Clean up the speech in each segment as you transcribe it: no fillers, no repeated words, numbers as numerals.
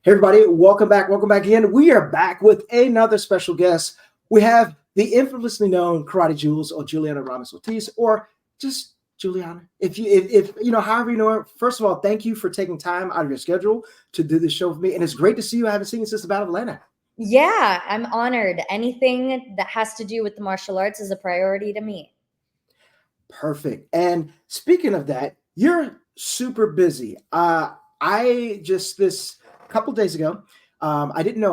Hey everybody, welcome back. Welcome back again. We are back with another special guest. We have the infamously known Karate Jules or Juliana Ramos Ortiz, or just Juliana. If you know, however you know her. First of all, thank you for taking time out of your schedule to do this show with me. And it's great to see you. I haven't seen you since the Battle of Atlanta. Yeah, I'm honored. Anything that has to do with the martial arts is a priority to me. Perfect. And speaking of that, you're super busy. I just this couple days ago, I didn't know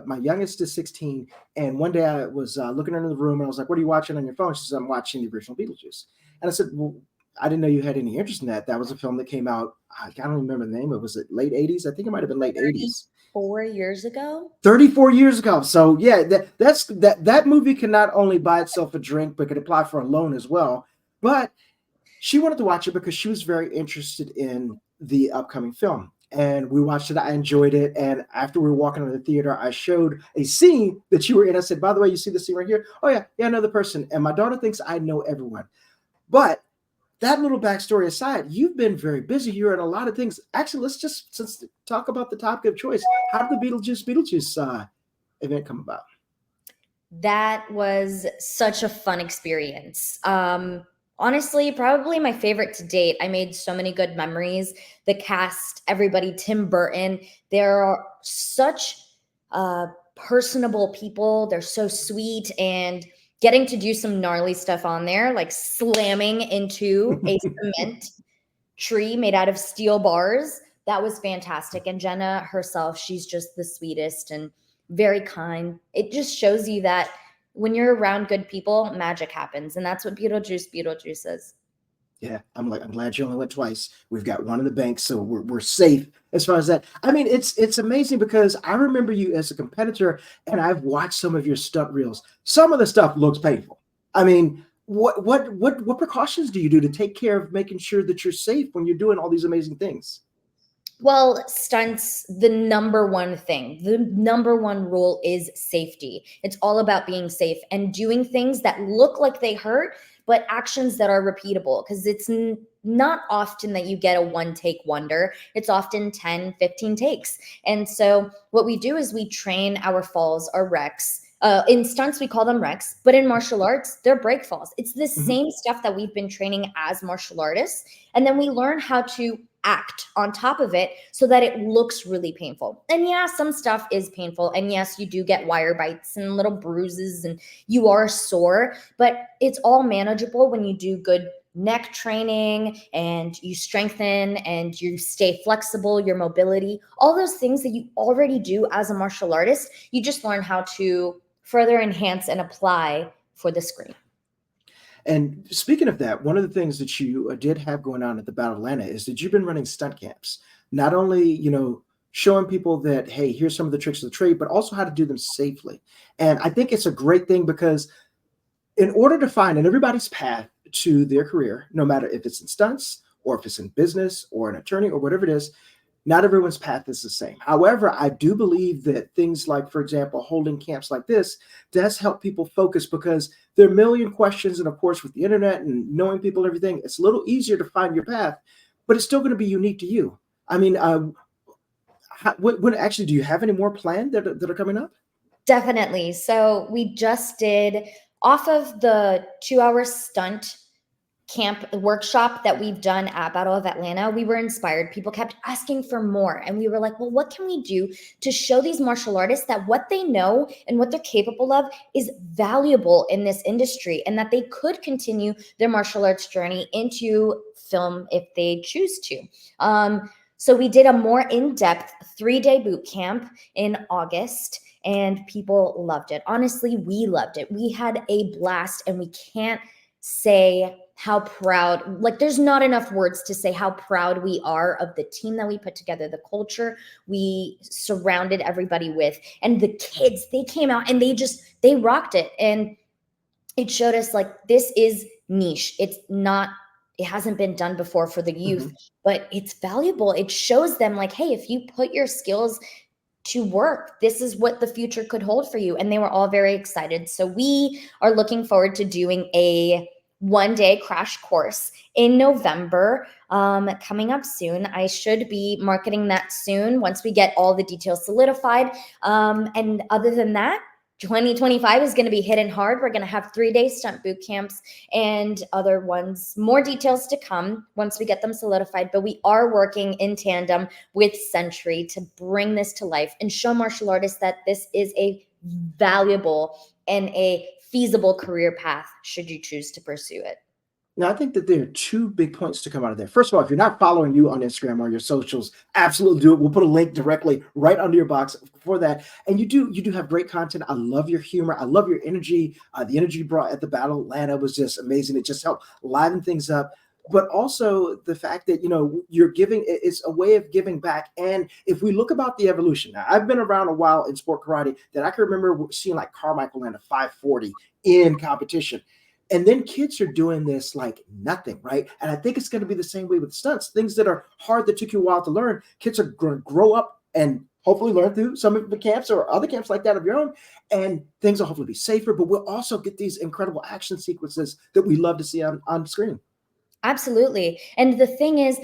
my youngest is 16, and one day I was looking into the room and I was like, "What are you watching on your phone?" She said, "I'm watching the original Beetlejuice." And I said, "Well, I didn't know you had any interest in that. That was a film that came out. I don't remember the name. Was it late 80s? I think it might have been late 80s. 4 years ago. 34 years ago. So yeah, that movie can not only buy itself a drink, but could apply for a loan as well. But she wanted to watch it because she was very interested in the upcoming film. And we watched it. I enjoyed it. And after we were walking out of the theater, I showed a scene that you were in. I said, "By the way, you see the scene right here? Oh, yeah, I know the person." And my daughter thinks I know everyone. But that little backstory aside, you've been very busy. You're in a lot of things. Actually, let's talk about the topic of choice. How did the Beetlejuice event come about? That was such a fun experience. Honestly, probably my favorite to date. I made so many good memories. The cast, everybody, Tim Burton, they're such personable people. They're so sweet, and getting to do some gnarly stuff on there, like slamming into a cement tree made out of steel bars. That was fantastic. And Jenna herself, she's just the sweetest and very kind. It just shows you that when you're around good people, magic happens. And that's what Beetlejuice is. Yeah, I'm glad you only went twice. We've got one in the bank, so we're safe as far as that. I mean, it's amazing because I remember you as a competitor, and I've watched some of your stunt reels. Some of the stuff looks painful. I mean, what precautions do you do to take care of making sure that you're safe when you're doing all these amazing things? Well, stunts, the number one thing, the number one rule is safety. It's all about being safe and doing things that look like they hurt, but actions that are repeatable, because it's not often that you get a one take wonder. It's often 10, 15 takes. And so what we do is we train our falls, our wrecks. In stunts, we call them wrecks, but in martial arts, they're break falls. It's the same stuff that we've been training as martial artists. And then we learn how to act on top of it so that it looks really painful. And yeah, some stuff is painful. And yes, you do get wire bites and little bruises and you are sore, but it's all manageable when you do good neck training and you strengthen and you stay flexible, your mobility, all those things that you already do as a martial artist, you just learn how to further enhance and apply for the screen. And speaking of that, one of the things that you did have going on at the Battle of Atlanta is that you've been running stunt camps, not only, showing people that, hey, here's some of the tricks of the trade, but also how to do them safely. And I think it's a great thing because in order to find in everybody's path to their career, no matter if it's in stunts or if it's in business or an attorney or whatever it is, not everyone's path is the same. However, I do believe that things like, for example, holding camps like this does help people focus because there are a million questions. And of course, with the internet and knowing people and everything, it's a little easier to find your path, but it's still going to be unique to you. I mean, actually, do you have any more planned that are coming up? Definitely. So we just did, off of the 2-hour stunt camp workshop that we've done at Battle of Atlanta, we were inspired. People kept asking for more. And we were like, well, what can we do to show these martial artists that what they know and what they're capable of is valuable in this industry and that they could continue their martial arts journey into film if they choose to. So we did a more in-depth 3-day boot camp in August, and people loved it. Honestly, we loved it. We had a blast, and we can't say how proud, like there's not enough words to say how proud we are of the team that we put together, the culture we surrounded everybody with, and the kids, they came out and they rocked it. And it showed us like, this is niche. It hasn't been done before for the youth, but it's valuable. It shows them like, hey, if you put your skills to work, this is what the future could hold for you. And they were all very excited. So we are looking forward to doing a one-day crash course in November, coming up soon. I should be marketing that soon once we get all the details solidified. And other than that, 2025 is going to be hitting hard. We're going to have 3-day stunt boot camps and other ones, more details to come once we get them solidified. But we are working in tandem with Century to bring this to life and show martial artists that this is a valuable and a feasible career path should you choose to pursue it. Now, I think that there are two big points to come out of there. First of all, if you're not following you on Instagram or your socials, absolutely do it. We'll put a link directly right under your box for that. And you do have great content. I love your humor. I love your energy. The energy you brought at the Battle Atlanta was just amazing. It just helped liven things up. But also the fact that, you're giving, it's a way of giving back. And if we look about the evolution, now I've been around a while in sport karate that I can remember seeing like Carmichael land a 540 in competition. And then kids are doing this like nothing, right? And I think it's going to be the same way with stunts. Things that are hard that took you a while to learn, kids are going to grow up and hopefully learn through some of the camps or other camps like that of your own. And things will hopefully be safer, but we'll also get these incredible action sequences that we love to see on screen. Absolutely. And the thing is,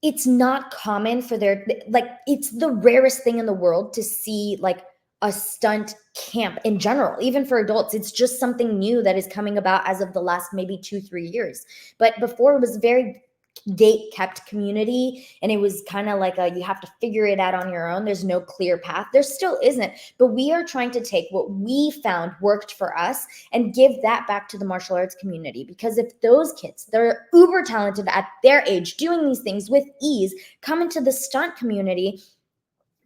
it's not common for it's the rarest thing in the world to see like a stunt camp in general, even for adults. It's just something new that is coming about as of the last maybe 2-3 years. But before, it was very gate kept community, and it was kind of like you have to figure it out on your own. There's no clear path. There still isn't, but we are trying to take what we found worked for us and give that back to the martial arts community. Because if those kids, they're uber talented at their age, doing these things with ease, come into the stunt community,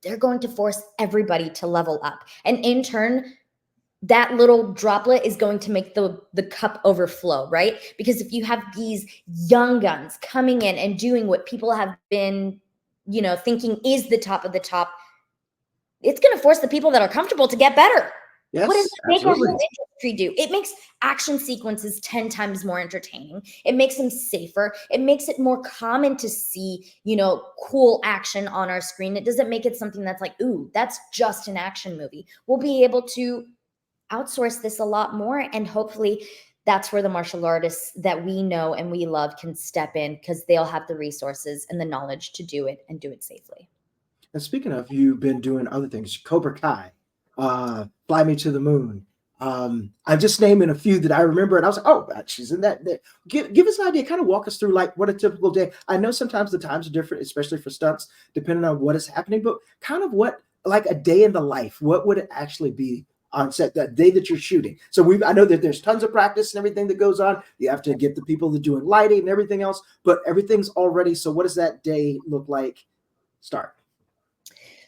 they're going to force everybody to level up. And in turn, that little droplet is going to make the cup overflow, right? Because if you have these young guns coming in and doing what people have been, thinking is the top of the top, it's going to force the people that are comfortable to get better. Yes, what does it make our absolutely. whole industry do? It makes action sequences 10 times more entertaining. It makes them safer. It makes it more common to see, cool action on our screen. It doesn't make it something that's like, ooh, that's just an action movie. We'll be able to outsource this a lot more, and hopefully that's where the martial artists that we know and we love can step in, because they'll have the resources and the knowledge to do it and do it safely. And speaking of, you've been doing other things, Cobra Kai, Fly Me to the Moon. I'm just naming a few that I remember, and I was like, oh, she's in that. Give us an idea, kind of walk us through like what a typical day. I know sometimes the times are different, especially for stunts, depending on what is happening, but kind of what, like a day in the life, what would it actually be on set that day that you're shooting? So I know that there's tons of practice and everything that goes on. You have to get the people that doing lighting and everything else, but everything's all ready. So what does that day look like? Start.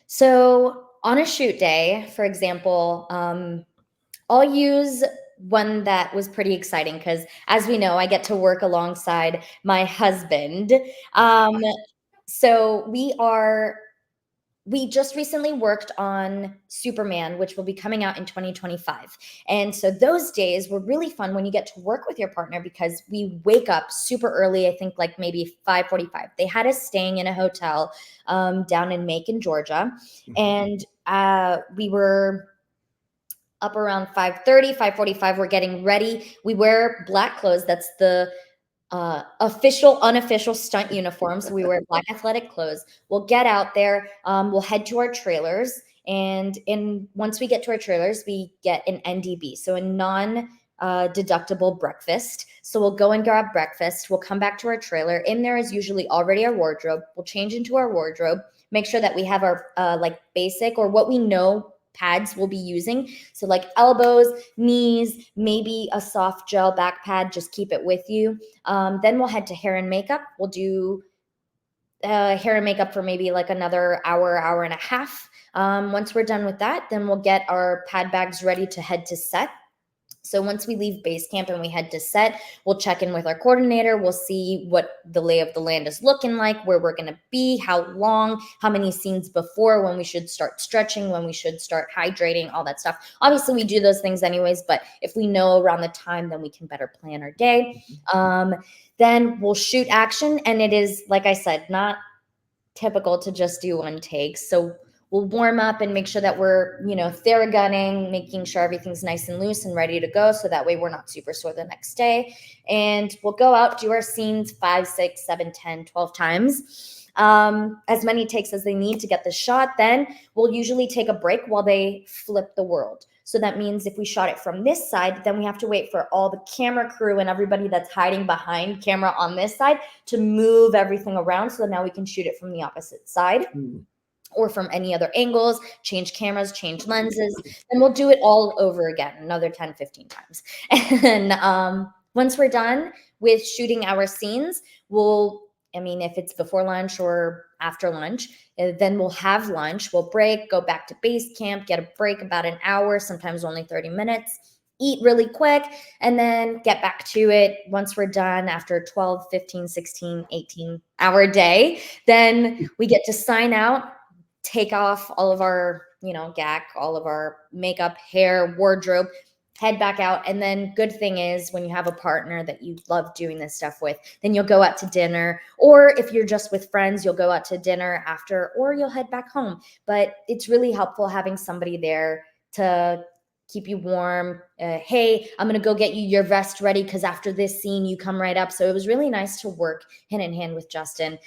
So on a shoot day, for example, I'll use one that was pretty exciting because, as we know, I get to work alongside my husband. So we just recently worked on Superman, which will be coming out in 2025. And so those days were really fun when you get to work with your partner, because we wake up super early, I think like maybe 5:45. They had us staying in a hotel down in Macon, Georgia. And we were up around 5:30, 5:45. We're getting ready. We wear black clothes. That's the official, unofficial stunt uniforms. So we wear black athletic clothes. We'll get out there. We'll head to our trailers. And once we get to our trailers, we get an NDB, so a non-deductible breakfast. So we'll go and grab breakfast. We'll come back to our trailer. In there is usually already our wardrobe. We'll change into our wardrobe, make sure that we have our like basic or what we know pads we'll be using. So like elbows, knees, maybe a soft gel back pad, just keep it with you. Then we'll head to hair and makeup. We'll do hair and makeup for maybe like another hour and a half. Once we're done with that, then we'll get our pad bags ready to head to set. So once we leave base camp and we head to set, we'll check in with our coordinator. We'll see what the lay of the land is looking like, where we're going to be, how long, how many scenes before, when we should start stretching, when we should start hydrating, all that stuff. Obviously, we do those things anyways, but if we know around the time, then we can better plan our day. Then we'll shoot action. And it is, like I said, not typical to just do one take. So we'll warm up and make sure that we're, theragunning, making sure everything's nice and loose and ready to go. So that way we're not super sore the next day. And we'll go out, do our scenes 5, 6, 7, 10, 12 times. As many takes as they need to get the shot. Then we'll usually take a break while they flip the world. So that means if we shot it from this side, then we have to wait for all the camera crew and everybody that's hiding behind camera on this side to move everything around. So now we can shoot it from the opposite side or from any other angles, change cameras, change lenses, and we'll do it all over again, another 10, 15 times. And once we're done with shooting our scenes, if it's before lunch or after lunch, then we'll have lunch, we'll break, go back to base camp, get a break about an hour, sometimes only 30 minutes, eat really quick, and then get back to it once we're done after 12, 15, 16, 18-hour day. Then we get to sign out, take off all of our, gack, all of our makeup, hair, wardrobe, head back out. And then good thing is when you have a partner that you love doing this stuff with, then you'll go out to dinner. Or if you're just with friends, you'll go out to dinner after, or you'll head back home. But it's really helpful having somebody there to keep you warm. Hey, I'm going to go get you your vest ready because after this scene, you come right up. So it was really nice to work hand in hand with Justin.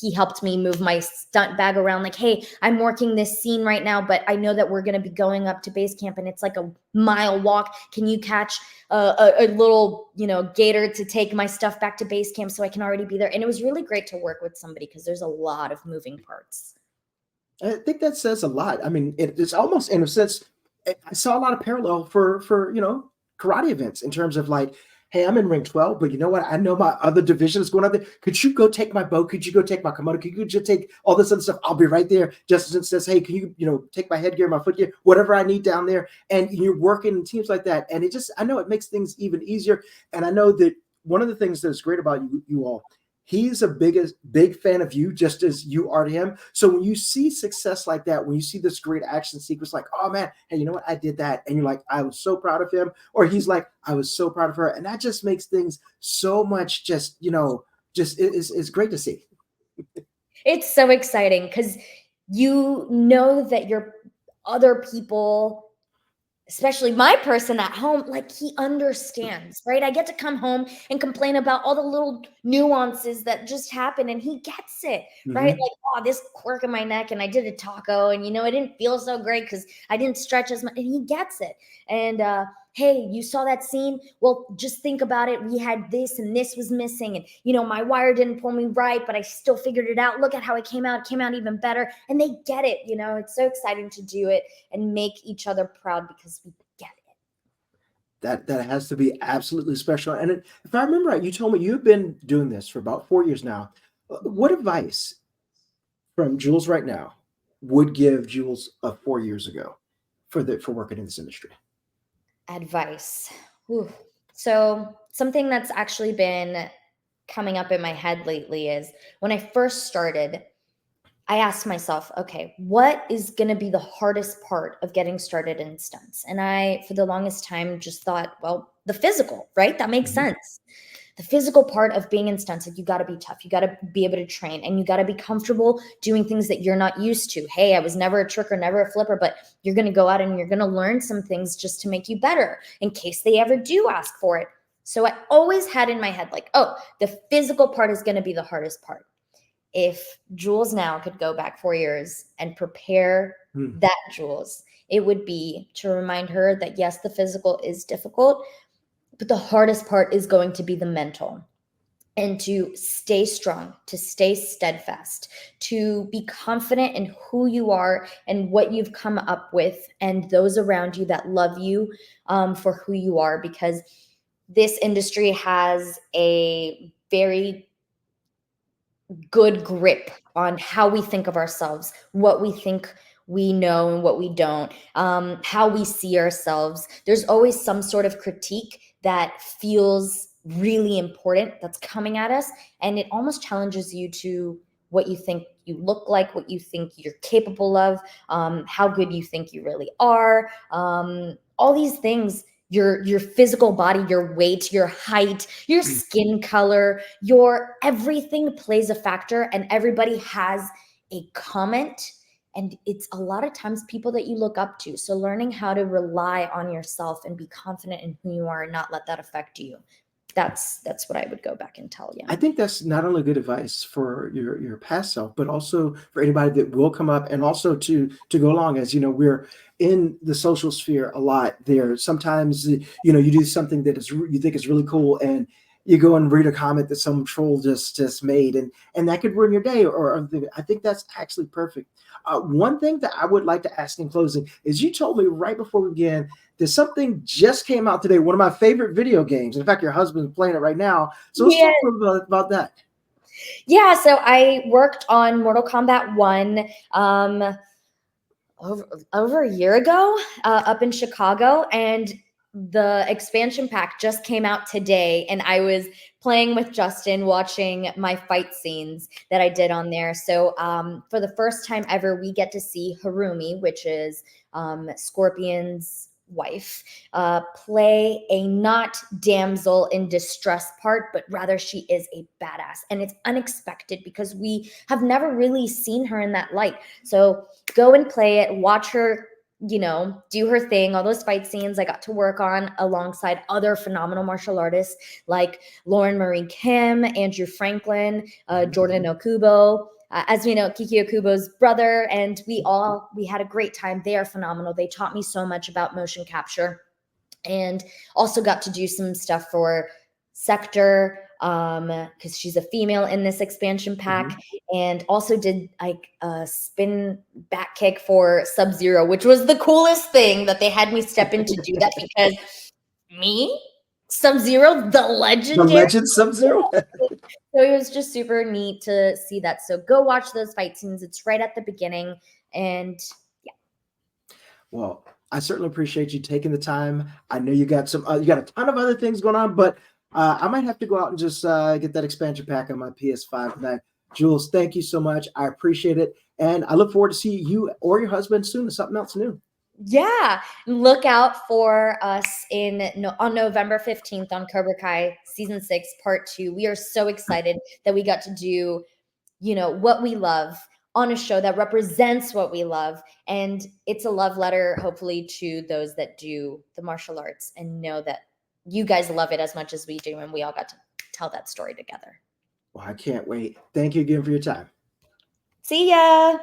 He helped me move my stunt bag around like, hey, I'm working this scene right now, but I know that we're going to be going up to base camp and it's like a mile walk. Can you catch a little, gator to take my stuff back to base camp so I can already be there? And it was really great to work with somebody because there's a lot of moving parts. I think that says a lot. I mean, it's almost in a sense, I saw a lot of parallel for karate events in terms of like, hey, I'm in ring 12, but you know what? I know my other division is going on there. Could you go take my bow? Could you go take my kimono? Could you just take all this other stuff? I'll be right there. Justin says, hey, can you take my headgear, my footgear, whatever I need down there? And you're working in teams like that. And I know it makes things even easier. And I know that one of the things that's great about you all, he's a big fan of you, just as you are to him. So when you see success like that, when you see this great action sequence, like, oh man, hey, you know what? I did that. And you're like, I was so proud of him. Or he's like, I was so proud of her. And that just makes things so much it's great to see. It's so exciting because you know that your other people, especially my person at home, like he understands, right? I get to come home and complain about all the little nuances that just happen and he gets it, right? Like, oh, this quirk in my neck and I did a taco and, it didn't feel so great because I didn't stretch as much and he gets it. And, hey, you saw that scene? Well, just think about it. We had this and this was missing. And, my wire didn't pull me right, but I still figured it out. Look at how it came out. It came out even better. And they get it. It's so exciting to do it and make each other proud because we get it. That has to be absolutely special. And if I remember right, you told me you've been doing this for about 4 years now. What advice from Jules right now would give Jules of 4 years ago for working in this industry? Advice. Whew. So something that's actually been coming up in my head lately is when I first started, I asked myself, okay, what is going to be the hardest part of getting started in stunts? And I, for the longest time, just thought, well, the physical, right? That makes sense. The physical part of being in stunts, like you got to be tough. You got to be able to train and you got to be comfortable doing things that you're not used to. Hey, I was never a tricker, never a flipper, but you're going to go out and you're going to learn some things just to make you better in case they ever do ask for it. So I always had in my head like, oh, the physical part is going to be the hardest part. If Jules now could go back 4 years and prepare that Jules, it would be to remind her that yes, the physical is difficult, but the hardest part is going to be the mental, and to stay strong, to stay steadfast, to be confident in who you are and what you've come up with and those around you that love you for who you are, because this industry has a very good grip on how we think of ourselves, what we think we know and what we don't, how we see ourselves. There's always some sort of critique that feels really important that's coming at us. And it almost challenges you to what you think you look like, what you think you're capable of, how good you think you really are. All these things, your physical body, your weight, your height, your skin color, your everything plays a factor, and everybody has a comment And it's a lot of times people that you look up to. So learning how to rely on yourself and be confident in who you are and not let that affect you. That's what I would go back and tell you. I think that's not only good advice for your past self, but also for anybody that will come up, and also to go along. As you know, we're in the social sphere a lot. There sometimes, you know, you do something that you think is really cool, and you go and read a comment that some troll just made, and that could ruin your day. I think that's actually perfect. One thing that I would like to ask in closing is, you told me right before we began that something just came out today, one of my favorite video games. In fact, your husband's playing it right now. So let's Yeah. talk a little bit about that. Yeah, so I worked on Mortal Kombat 1 over a year ago up in Chicago, and the expansion pack just came out today, and I was playing with Justin, watching my fight scenes that I did on there. So for the first time ever, we get to see Harumi, which is Scorpion's wife, play a not damsel in distress part, but rather she is a badass. And it's unexpected because we have never really seen her in that light. So go and play it, watch her, you know, do her thing. All those fight scenes I got to work on alongside other phenomenal martial artists like Lauren Marie Kim, Andrew Franklin, Jordan Okubo. As we know, Kiki Okubo's brother, and we had a great time. They are phenomenal. They taught me so much about motion capture, and also got to do some stuff for Sector, because she's a female in this expansion pack, and also did like a spin back kick for Sub-Zero, which was the coolest thing that they had me step in to do that, because me, Sub-Zero, the legendary, The Legend Sub-Zero. so it was just super neat to see that. So go watch those fight scenes. It's right at the beginning. And yeah. Well, I certainly appreciate you taking the time. I know you got you got a ton of other things going on, but I might have to go out and just get that expansion pack on my PS5 tonight. Jules, thank you so much. I appreciate it. And I look forward to see you or your husband soon with something else new. Yeah, look out for us on November 15th on Cobra Kai season 6 part 2. We are so excited that we got to do, you know, what we love on a show that represents what we love, and it's a love letter hopefully to those that do the martial arts and know that you guys love it as much as we do, and we all got to tell that story together. Well, I can't wait. Thank you again for your time. See ya.